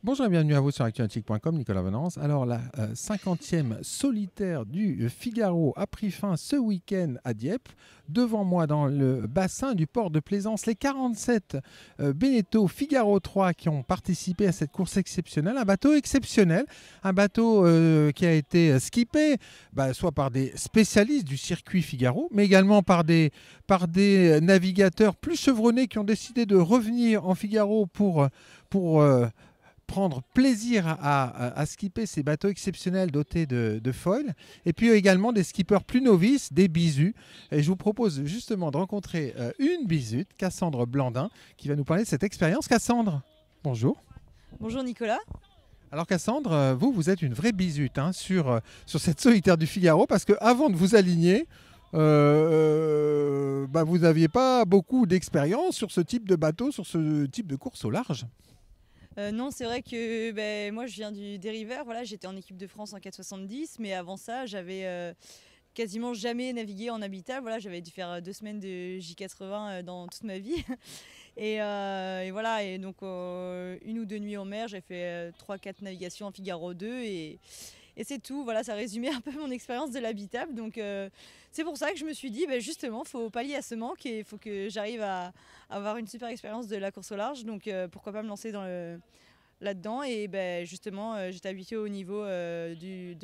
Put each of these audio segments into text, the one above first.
Bonjour et bienvenue à vous sur actuantique.com, Nicolas Venance. Alors, la 50e solitaire du Figaro a pris fin ce week-end à Dieppe. Devant moi, dans le bassin du port de Plaisance, les 47 Beneteau Figaro 3 qui ont participé à cette course exceptionnelle. Un bateau exceptionnel, un bateau qui a été skippé soit par des spécialistes du circuit Figaro, mais également par des navigateurs plus chevronnés qui ont décidé de revenir en Figaro pour prendre plaisir à skipper ces bateaux exceptionnels dotés de foils. Et puis également des skippers plus novices, des bisus. Et je vous propose justement de rencontrer une bisute, Cassandre Blandin, qui va nous parler de cette expérience. Cassandre, bonjour. Bonjour Nicolas. Alors Cassandre, vous êtes une vraie bisute sur cette solitaire du Figaro, parce qu'avant de vous aligner, vous n'aviez pas beaucoup d'expérience sur ce type de bateau, sur ce type de course au large. Non, c'est vrai que moi je viens des Rivers, voilà, j'étais en équipe de France en 470, mais avant ça j'avais quasiment jamais navigué en habitable. Voilà, j'avais dû faire 2 semaines de J80 dans toute ma vie. Et voilà, et donc 1 ou 2 nuits en mer, j'ai fait 3-4 navigations en Figaro 2 et c'est tout. Voilà, ça résumait un peu mon expérience de l'habitable. Donc c'est pour ça que je me suis dit, justement, il faut pallier à ce manque et il faut que j'arrive à avoir une super expérience de la course au large. Donc pourquoi pas me lancer là-dedans. Et justement, j'étais habituée au niveau du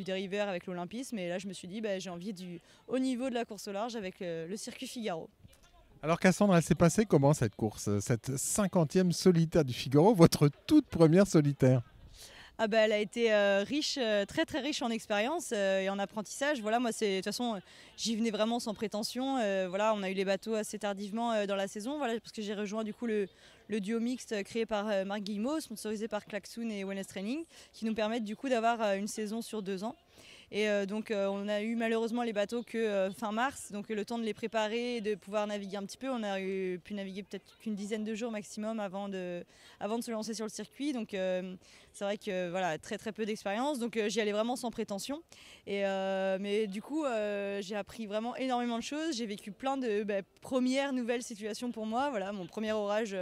dériveur avec l'olympisme. Et là, je me suis dit, j'ai envie du haut niveau de la course au large avec le circuit Figaro. Alors Cassandre, elle s'est passée comment cette course, cette 50e solitaire du Figaro, votre toute première solitaire? Elle a été riche, très très riche en expérience et en apprentissage. Voilà, moi, de toute façon, j'y venais vraiment sans prétention. Voilà, on a eu les bateaux assez tardivement dans la saison, voilà, parce que j'ai rejoint du coup le duo mixte créé par Marc Guillemot, sponsorisé par Klaxoon et Wellness Training, qui nous permettent du coup d'avoir une saison sur 2 ans. Et donc on a eu malheureusement les bateaux que fin mars, donc le temps de les préparer et de pouvoir naviguer un petit peu. On a pu naviguer peut-être qu'une dizaine de jours maximum avant de se lancer sur le circuit. Donc c'est vrai que voilà, très très peu d'expérience, donc j'y allais vraiment sans prétention. Mais du coup j'ai appris vraiment énormément de choses. J'ai vécu plein de premières nouvelles situations pour moi. Voilà, mon premier orage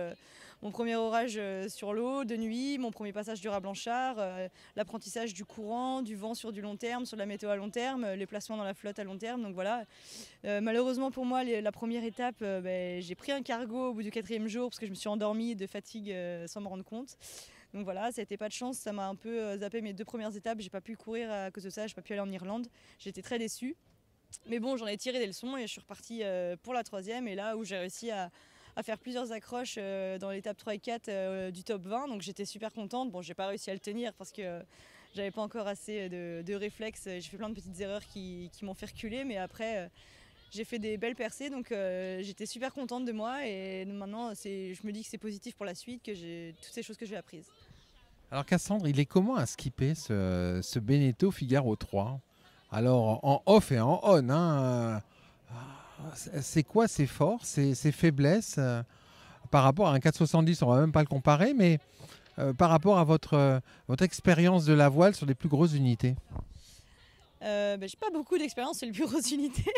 sur l'eau de nuit, mon premier passage du Rat-Blanchard, l'apprentissage du courant, du vent sur du long terme, sur la météo à long terme, les placements dans la flotte à long terme. Donc voilà, malheureusement pour moi, la première étape, j'ai pris un cargo au bout du 4e jour parce que je me suis endormie de fatigue sans me rendre compte. Donc voilà, ça n'était pas de chance, ça m'a un peu zappé mes 2 premières étapes. J'ai pas pu courir à cause de ça, j'ai pas pu aller en Irlande. J'étais très déçue. Mais bon, j'en ai tiré des leçons et je suis repartie pour la 3e. Et là où j'ai réussi à faire plusieurs accroches dans l'étape 3 et 4 du top 20. Donc j'étais super contente. Bon, j'ai pas réussi à le tenir parce que j'avais pas encore assez de réflexes. J'ai fait plein de petites erreurs qui m'ont fait reculer. Mais après, j'ai fait des belles percées. Donc j'étais super contente de moi. Et maintenant, je me dis que c'est positif pour la suite, que j'ai toutes ces choses que j'ai apprises. Alors Cassandre, il est comment à skipper ce Beneteau Figaro 3? Alors en off et en on, c'est quoi ses forces, ses faiblesses par rapport à un 470? On va même pas le comparer, mais par rapport à votre expérience de la voile sur les plus grosses unités. J'ai pas beaucoup d'expérience sur les plus grosses unités,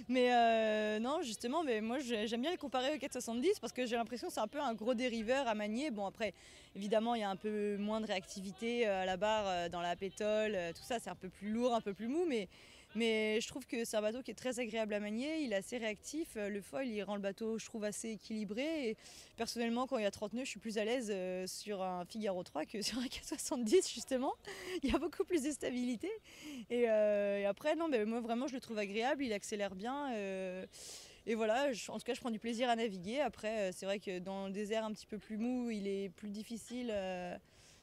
mais non, justement, moi j'aime bien les comparer au 470 parce que j'ai l'impression que c'est un peu un gros dériveur à manier. Bon, après, évidemment, il y a un peu moins de réactivité à la barre, dans la pétole, tout ça, c'est un peu plus lourd, un peu plus mou, mais je trouve que c'est un bateau qui est très agréable à manier, il est assez réactif, le foil il rend le bateau je trouve assez équilibré et personnellement quand il y a 30 nœuds je suis plus à l'aise sur un Figaro 3 que sur un 470 justement, il y a beaucoup plus de stabilité et après non moi vraiment je le trouve agréable, il accélère bien et voilà, en tout cas je prends du plaisir à naviguer. Après c'est vrai que dans le désert un petit peu plus mou il est plus difficile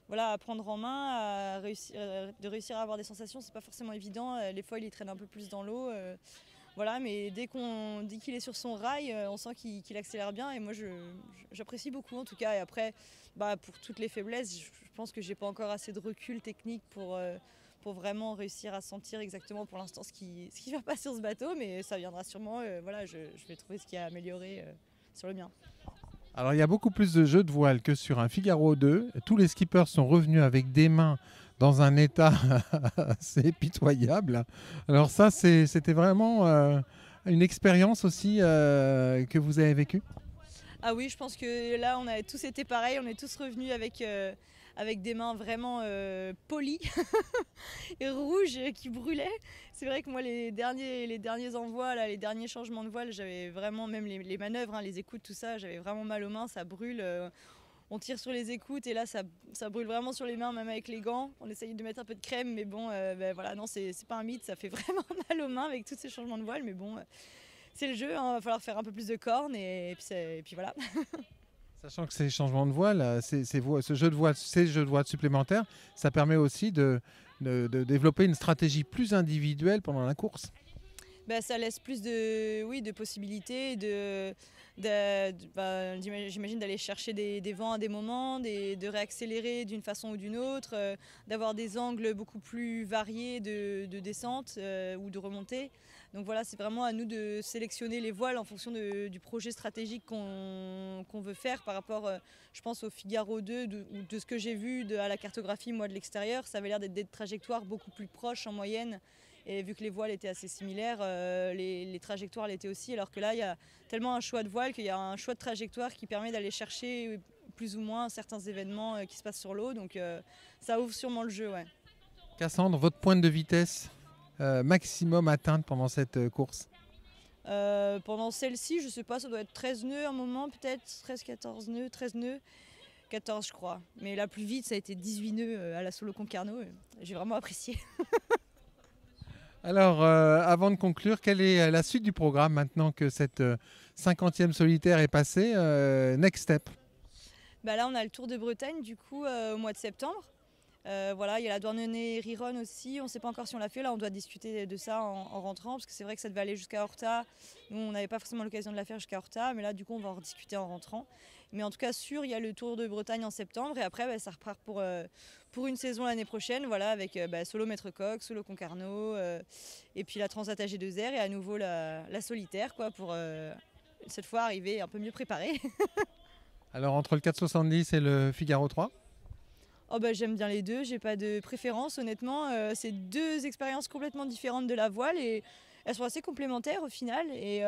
voilà, à prendre en main, de réussir à avoir des sensations, c'est pas forcément évident. Les fois, il traîne un peu plus dans l'eau. Voilà, mais dès qu'il est sur son rail, on sent qu'il accélère bien. Et moi, j'apprécie beaucoup en tout cas. Et après, pour toutes les faiblesses, je pense que j'ai pas encore assez de recul technique pour vraiment réussir à sentir exactement pour l'instant ce qui va pas sur ce bateau. Mais ça viendra sûrement. Voilà, je vais trouver ce qui a amélioré sur le mien. Alors il y a beaucoup plus de jeux de voile que sur un Figaro 2. Tous les skippers sont revenus avec des mains dans un état assez pitoyable. Alors ça, c'était vraiment une expérience aussi que vous avez vécue? Ah oui, je pense que là, on a tous été pareils, on est tous revenus avec des mains vraiment polies et rouges qui brûlaient. C'est vrai que moi, les derniers envois, là, les derniers changements de voile, j'avais vraiment, même les manœuvres, hein, les écoutes, tout ça, j'avais vraiment mal aux mains, ça brûle. On tire sur les écoutes et là, ça brûle vraiment sur les mains, même avec les gants. On essaye de mettre un peu de crème, mais bon, ben voilà, non, c'est pas un mythe, ça fait vraiment mal aux mains avec tous ces changements de voile, mais bon, c'est le jeu, hein, va falloir faire un peu plus de cornes et puis voilà. Sachant que ces changements de voile, ces jeux de voile supplémentaires, ça permet aussi de développer une stratégie plus individuelle pendant la course. Ben, ça laisse plus de possibilités, j'imagine d'aller chercher des vents à des moments, de réaccélérer d'une façon ou d'une autre, d'avoir des angles beaucoup plus variés de descente ou de remontée. Donc voilà, c'est vraiment à nous de sélectionner les voiles en fonction du projet stratégique qu'on veut faire par rapport, je pense, au Figaro 2, ou de ce que j'ai vu à la cartographie, moi, de l'extérieur. Ça avait l'air d'être des trajectoires beaucoup plus proches en moyenne. Et vu que les voiles étaient assez similaires, les trajectoires l'étaient aussi. Alors que là, il y a tellement un choix de voile qu'il y a un choix de trajectoire qui permet d'aller chercher plus ou moins certains événements qui se passent sur l'eau. Donc ça ouvre sûrement le jeu. Ouais. Cassandre, votre pointe de vitesse maximum atteinte pendant cette course? Pendant celle-ci, je sais pas, ça doit être 13 nœuds à un moment, peut-être 13, 14 nœuds, 13 nœuds. 14 je crois. Mais la plus vite, ça a été 18 nœuds à la Solo Concarneau. J'ai vraiment apprécié. Alors, avant de conclure, quelle est la suite du programme maintenant que cette 50e solitaire est passée? Next step. Bah là, on a le Tour de Bretagne du coup au mois de septembre. Voilà, il y a la Douarnenez-Riron aussi. On ne sait pas encore si on l'a fait. Là, on doit discuter de ça en rentrant parce que c'est vrai que ça devait aller jusqu'à Horta. Nous, on n'avait pas forcément l'occasion de la faire jusqu'à Horta, mais là, du coup, on va en rediscuter en rentrant. Mais en tout cas, sûr, il y a le Tour de Bretagne en septembre et après, ça repart pour une saison l'année prochaine. Voilà, avec solo Maître Coq, solo Concarneau et puis la Transat AG2R et à nouveau la solitaire, quoi, pour cette fois arriver un peu mieux préparé. Alors, entre le 470 et le Figaro 3? Oh bah, j'aime bien les deux, j'ai pas de préférence honnêtement. C'est deux expériences complètement différentes de la voile et elles sont assez complémentaires au final. Et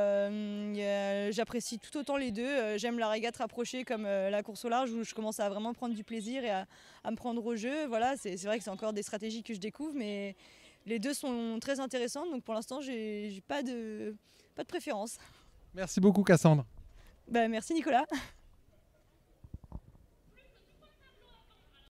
j'apprécie tout autant les deux. J'aime la régate rapprochée comme la course au large où je commence à vraiment prendre du plaisir et à me prendre au jeu. Voilà, c'est vrai que c'est encore des stratégies que je découvre, mais les deux sont très intéressantes. Donc pour l'instant, j'ai pas de préférence. Merci beaucoup, Cassandre. Bah, merci Nicolas.